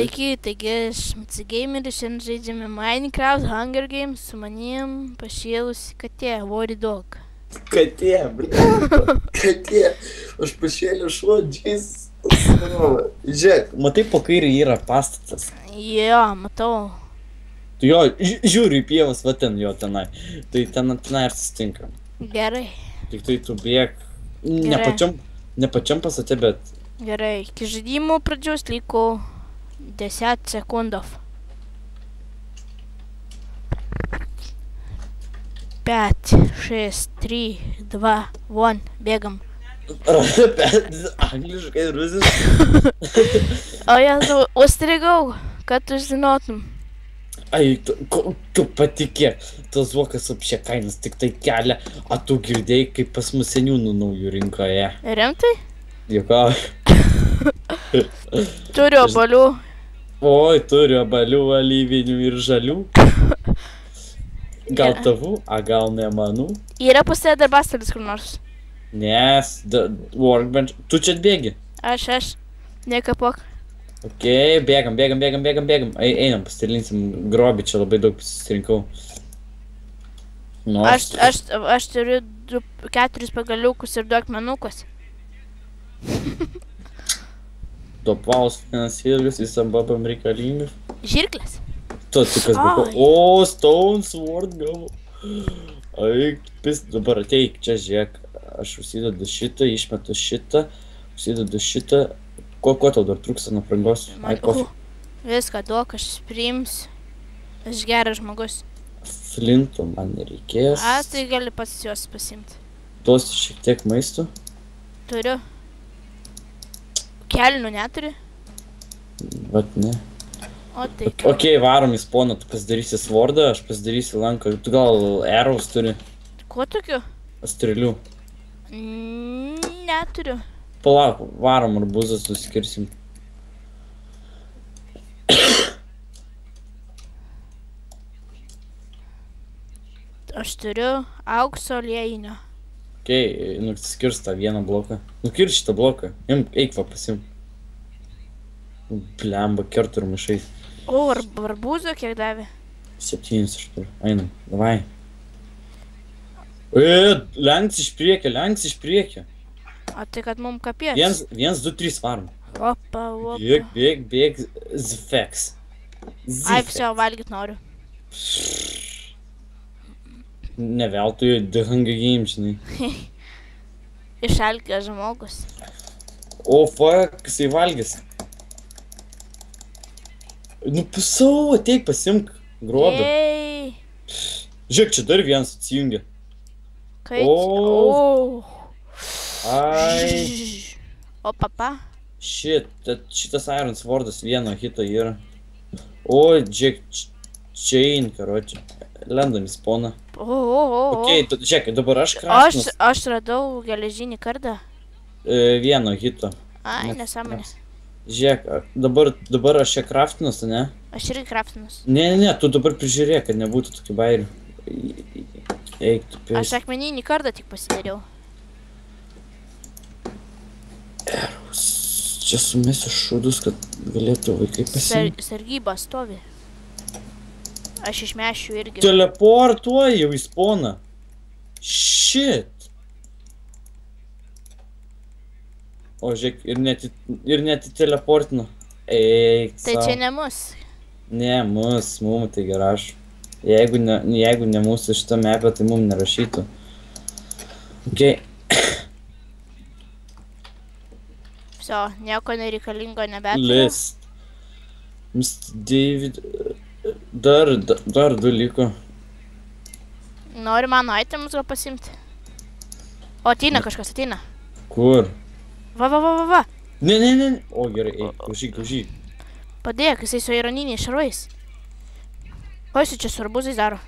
Sveiki, taigi aš MCGameris, šiandien žaidžiame Minecraft Hunger Games, su manim pašėlusi katė, Worry Dog. Katė, katė, aš pašėliu šuo, Jesus. Žiūrėk, matai po kairį yra pastatas. Jo, matau. Tu jo, žiūri į pievas, va ten jo tenai. Tai ten ir sustinka. Gerai. Tik tai tu bėg, ne pačiam pastate, bet... Gerai, iki žaidimų pradžios liko 10 sekundų. 5, 6, 3, 2, 1, bėgam. Angliškai, rusiškai. O Jėzau, užstrigau, kad tu žinotum. Ai, tu patikėk, tas vokas apšė kainas tik tai kelia, o tu girdėjai, kaip pas mus seniūnų naujų rinkoje. Rimtai? Jokau. Turiu obolių. Oi, turiu obolių, alyvinių ir žalių. Gal tavų, a gal ne manų? Yra pas tave darbastalis kur nors? Nes, workbench. Tu čia atbėgi? Aš. Nekapok. Ok, bėgam. Einam, pasidalinsim grobį, čia labai daug pasirinkau. Aš turiu 4 pagaliukus ir 2 akmenukus. Topvaus vienas ilgas, visam babam reikalingas. Žirklės? Tu kas buvo? O, stone sword gavo. Aik, dabar ateik, čia žiūrėk. Aš užsidedu šitą, išmetu šitą, užsidedu šitą. Ko tau dar trūksta nuo aprangos? Viską duok, aš priimsiu. Aš geras žmogus. Flintų man nereikės. Tai gali pats juos pasimti. Duosiu šiek tiek maisto. Turiu. Kelnių neturi? Vat ne. O tai ką? Ok, varom į spawną, tu pasidarysi swordą, aš pasidarysiu lanką. Tu gal arrows turi? Ko tokiu? Strėlių. Neturiu. Palauk, varom arbūzą suskirsim. Aš turiu aukso liejinio. Ok, nuskirs tą vieną bloką. Nukirs šitą bloką. Eik va pasim. Blemba, kertų ir maišais. O, arbūzo kiek davė? 7 aš turiu. Einam, davai. Lenks iš priekio. O tai kad mum kapies? 1, 2, 3 varom. Opa. Bėg, zfeks. Ai, viso, valgyt noriu. Ne veltui The Hunger Games, žinai. Išalkęs žmogus. O, fuck, jisai valgys. Nu, pusau, ateik, pasimk grobį. Žiūrėk, čia dar vienas atsijungia. Kaip? Ai. O, papa. Šitas Iron Swordas vieno hito yra. O, Jack Chain, karoči. Lendam į spawną. Ok, žiūrėk, dabar aš kraftinas. Aš radau geležinį kardą. Vieno hito. Ai, nesąmonė. Žiūrėk, dabar aš čia kraftinas, ne? Aš irgi kraftinas. Ne, tu dabar prižiūrėk, kad nebūtų tokių bairių. Eik, tu pės. Aš akmeninį kardą tik pasidariau. Čia sumesiu šūdus, kad galėtų vaikai pasimti. Sargyba stovi. Aš išmešiu irgi. Teleportuoju jau į spawną. Shit. O, žiūrėk, ir net į teleportinu. Eik, tai čia ne mus. Ne, mum tai geraš. Jeigu ne mūsų šitą mapę, tai mum nerašytų. Ok. Viso, nieko nereikalingo nebeturiu. List. Mr. David. Dar 2 liko. Nori mano itemus gal pasimti? O, ateina kažkas, ateina. Kur? Va. Ne. O, gerai, eik, klausyk. Padėk, jisai su ironiniais šarvais. Ko jisai čia su arbūzais daro?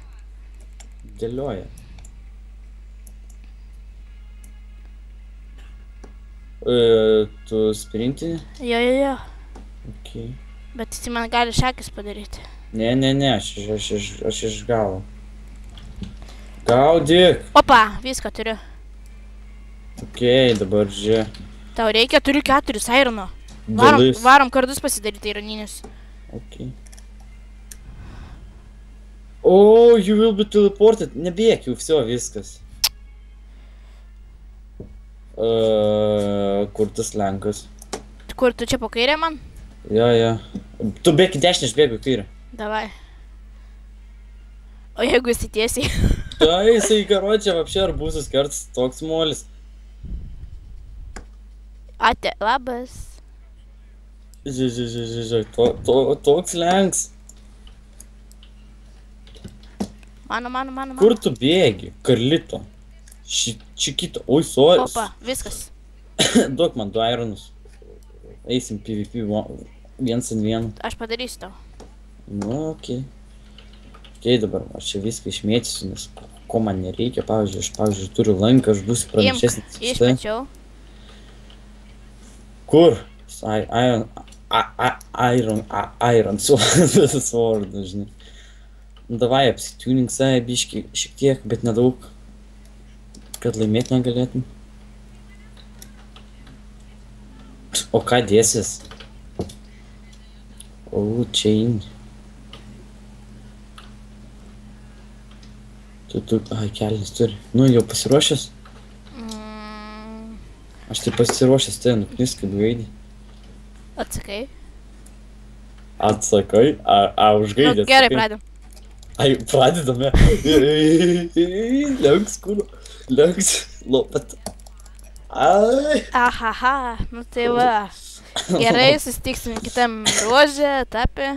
Dėlioja. Tu sprintini? Jo. Ok. Bet jisai man gali šakis padaryti. Ne, aš iš galo. Gaudyk! Opa, viską turiu. Ok, dabar žiūrėk. Tau reikia, turiu 4 irono. Varom kardus pasidaryti ironinius. Okay. Oh, you will be teleported. Nebėk jau, все, viskas. Kur tas lenkas? Kur tu čia po kairę man? Jo. Tu bėk į dešinę, aš bėgu į kairę. Davai. O jeigu jis tiesiai? Tai jisai karočią, apšė arbūzus karts, toks molis. Ate, labas. Žiūrėk, toks lenks. Mano. Kur tu bėgi, Karlito? Čikito, oi, sojas. Opa, viskas. Duok man 2 ironus. Eisim PvP 1-1. Aš padarysiu tau. Nu, okei. Okei, dabar aš čia viską išmėtysiu, nes ko man nereikia, pavyzdžiui, turiu lanką, aš būsiu pranašesnis. Išmečiau. Kur? Iron sword, žinai. Davai, apsituning save biškį šiek tiek, bet nedaug, kad laimėti negalėtum. O ką dėsis? O, chain. Ai, kelnis turi. Nu, jau pasiruošęs? Aš tai pasiruošęs, tai nuknis kaip gaidį. Atsakai? Atsakai? Užgaidė? Nu, gerai, pradėm. Ai, pradedame. Lenks, kur? Lenks, lopat. Ai. Ahaha, nu tai va. Gerai, susitiksim kitam ruože, etape.